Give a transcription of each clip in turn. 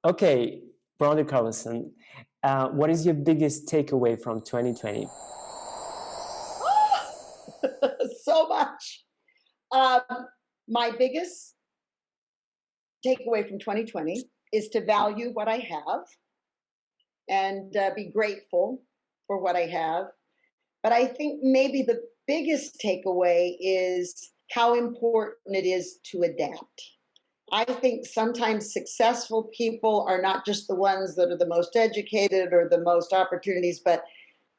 Okay, Rhonda Carlson, what is your biggest takeaway from 2020? So much. Um, my biggest takeaway from 2020 is to value what I have and be grateful for what I have. But I think maybe the biggest takeaway is how important it is to adapt. I think sometimes successful people are not just the ones that are the most educated or the most opportunities, but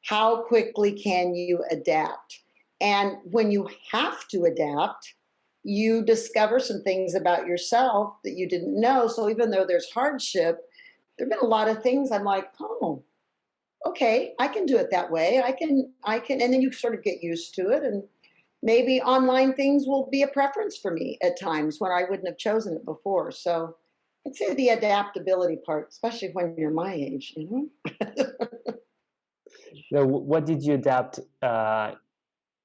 how quickly can you adapt? And when you have to adapt, you discover some things about yourself that you didn't know. So even though there's hardship, there have been a lot of things I'm like, oh, okay, I can do it that way. I can, and then you sort of get used to it. And maybe online things will be a preference for me at times when I wouldn't have chosen it before. So I'd say the adaptability part, especially when you're my age, you know? So what did you adapt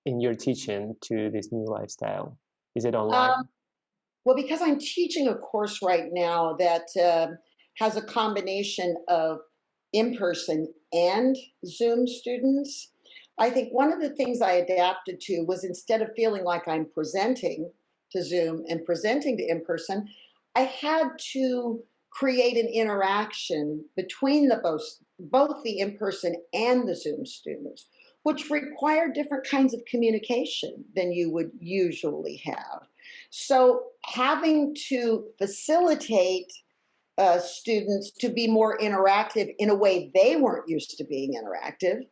in your teaching to this new lifestyle? Is it online? Well, because I'm teaching a course right now that has a combination of in person and Zoom students, I think one of the things I adapted to was instead of feeling like I'm presenting to Zoom and presenting to in person, I had to create an interaction between both the in person and the Zoom students, which required different kinds of communication than you would usually have. So having to facilitate students to be more interactive in a way they weren't used to being interactive.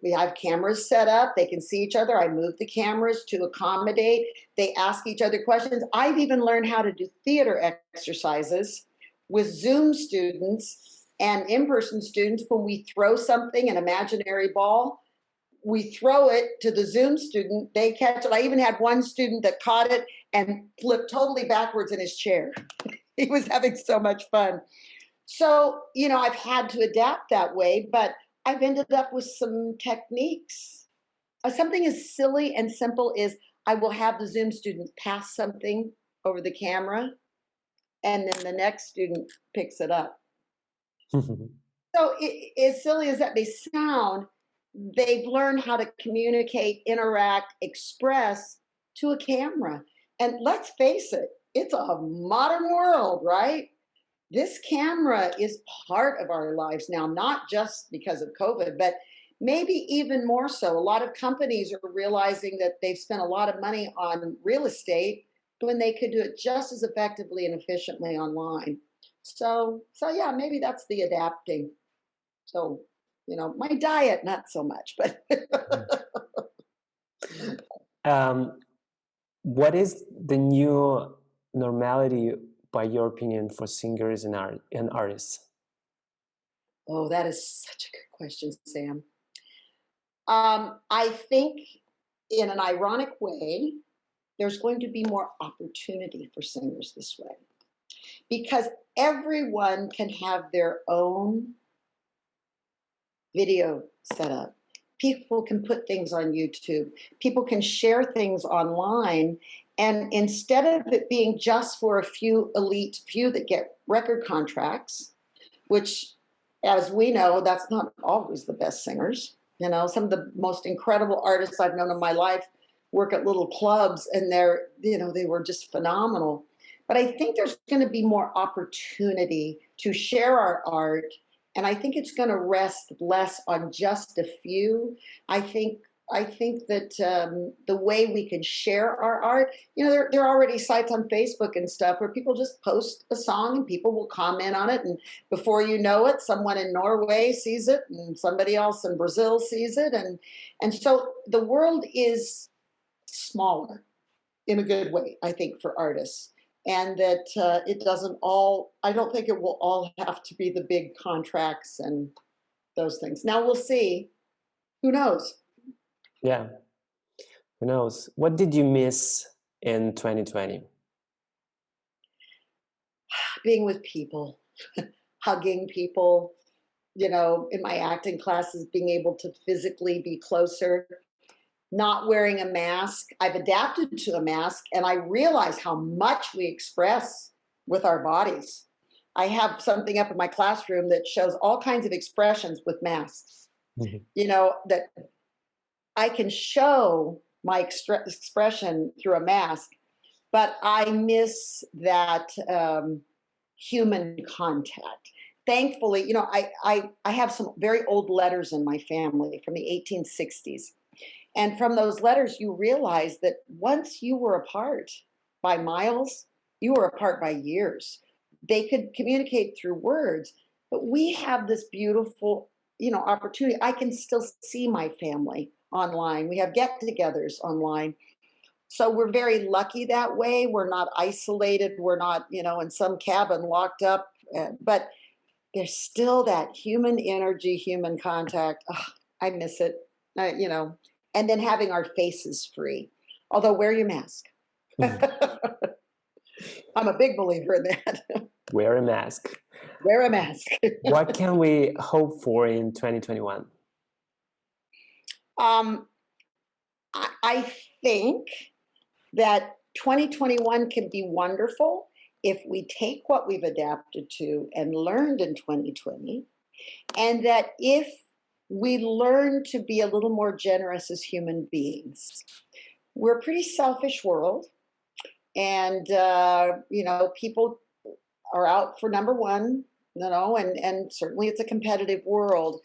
We have cameras set up. They can see each other. I move the cameras to accommodate. They ask each other questions. I've even learned how to do theater exercises with Zoom students and in-person students. When we throw something, an imaginary ball, we throw it to the Zoom student. They catch it. I even had one student that caught it and flipped totally backwards in his chair. He was having so much fun. So, I've had to adapt that way, but I've ended up with some techniques. Something as silly and simple as I will have the Zoom student pass something over the camera, and then the next student picks it up. So, as silly as that may sound, they've learned how to communicate, interact, express to a camera. And let's face it, it's a modern world, right? This camera is part of our lives now, not just because of COVID, but maybe even more so. A lot of companies are realizing that they've spent a lot of money on real estate when they could do it just as effectively and efficiently online. So yeah, maybe that's the adapting. So, my diet, not so much, but um, what is the new normality, by your opinion, for singers and artists? oh, that is such a good question, Sam. I think in an ironic way, there's going to be more opportunity for singers this way because everyone can have their own video set up. People can put things on YouTube. People can share things online. And instead of it being just for a few elite few that get record contracts, which, as we know, that's not always the best singers. Some of the most incredible artists I've known in my life work at little clubs, and they were just phenomenal. But I think there's going to be more opportunity to share our art, and I think it's going to rest less on just a few. I think that the way we can share our art, there are already sites on Facebook and stuff where people just post a song and people will comment on it. And before you know it, someone in Norway sees it and somebody else in Brazil sees it. And so the world is smaller in a good way, I think, for artists. And that I don't think it will all have to be the big contracts and those things. Now we'll see. Who knows? Yeah, who knows? What did you miss in 2020? Being with people, hugging people, in my acting classes, being able to physically be closer, not wearing a mask. I've adapted to a mask and I realize how much we express with our bodies. I have something up in my classroom that shows all kinds of expressions with masks. Mhm. That I can show my expression through a mask, but I miss that human contact. Thankfully, I have some very old letters in my family from the 1860s. And from those letters, you realize that once you were apart by miles, you were apart by years. They could communicate through words, but we have this beautiful, opportunity. I can still see my family online. We have get-togethers online. So we're very lucky that way. We're not isolated. We're not, in some cabin locked up. But there's still that human energy, human contact. Ugh, I miss it. And then having our faces free. Although wear your mask. Mhm. I'm a big believer in that. Wear a mask. Wear a mask. What can we hope for in 2021? um, I think that 2021 can be wonderful if we take what we've adapted to and learned in 2020, and that if we learn to be a little more generous as human beings. We're a pretty selfish world, and people are out for number one, and certainly it's a competitive world.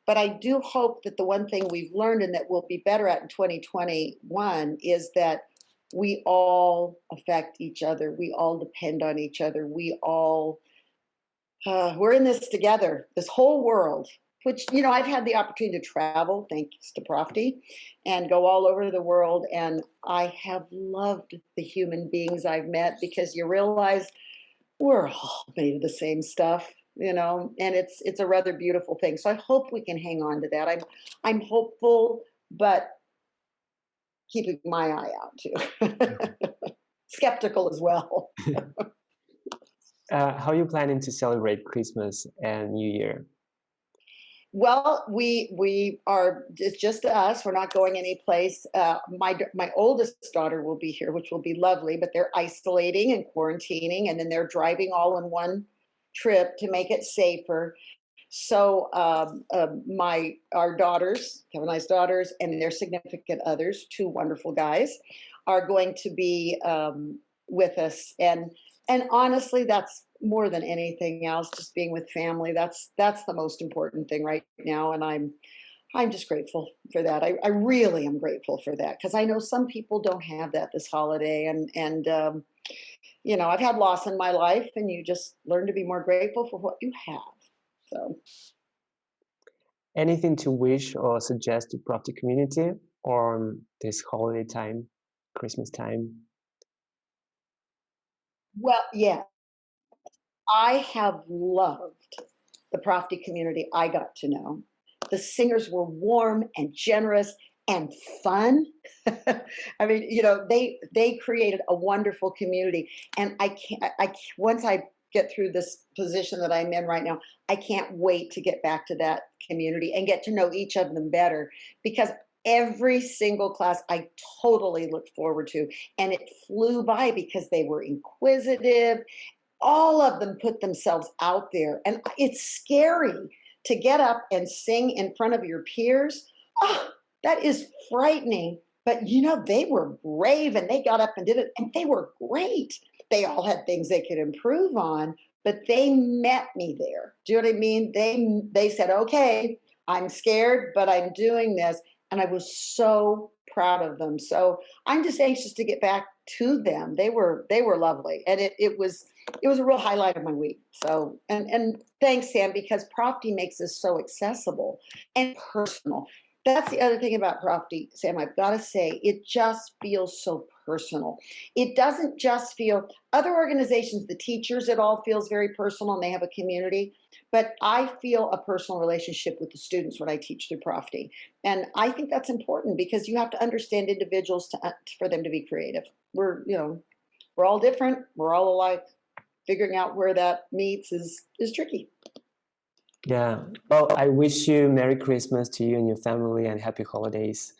But I do hope that the one thing we've learned and that we'll be better at in 2021 is that we all affect each other. We all depend on each other. We're in this together, this whole world, which, I've had the opportunity to travel, thanks to Profty, and go all over the world. And I have loved the human beings I've met, because you realize we're all made of the same stuff, and it's a rather beautiful thing. So I hope we can hang on to that. I'm hopeful, but keeping my eye out too. Skeptical as well. How are you planning to celebrate Christmas and New Year? Well, we are, it's just us. We're not going anyplace. My oldest daughter will be here, which will be lovely. But they're isolating and quarantining, and then they're driving all in one trip to make it safer. So our daughters, Kevin and I's daughters, and their significant others, two wonderful guys, are going to be with us. And honestly, that's more than anything else, just being with family. That's the most important thing right now, and I'm just grateful for that. I really am grateful for that, because I know some people don't have that this holiday, and I've had loss in my life, and you just learn to be more grateful for what you have. So. Anything to wish or suggest to Profty community on this holiday time, Christmas time? Well, yeah, I have loved the Profty community I got to know. The singers were warm and generous and fun. I mean, they created a wonderful community, and I can't. Once I get through this position that I'm in right now, I can't wait to get back to that community and get to know each of them better, because every single class I totally looked forward to, and it flew by because they were inquisitive. All of them put themselves out there, and it's scary to get up and sing in front of your peers. Oh, that is frightening. But they were brave, and they got up and did it, and they were great. They all had things they could improve on, but they met me there. Do you know what I mean? They said, okay, I'm scared, but I'm doing this. And I was so proud of them. So I'm just anxious to get back to them. They were lovely. And it was a real highlight of my week. So, and thanks, Sam, because Profty makes this so accessible and personal. That's the other thing about Profty, Sam. I've got to say, it just feels so personal. It doesn't just feel, other organizations, the teachers, it all feels very personal, and they have a community. But I feel a personal relationship with the students when I teach through Profty. And I think that's important, because you have to understand individuals for them to be creative. We're all different. We're all alike. Figuring out where that meets is tricky. Yeah. Well, I wish you Merry Christmas to you and your family, and Happy Holidays.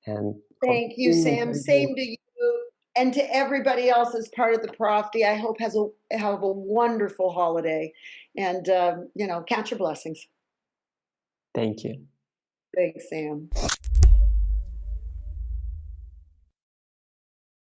And hope Thank to you, see you in Sam. 2020. Same to you. And to everybody else as part of the Profty, I hope have a wonderful holiday, and count your blessings. Thank you. Thanks, Sam.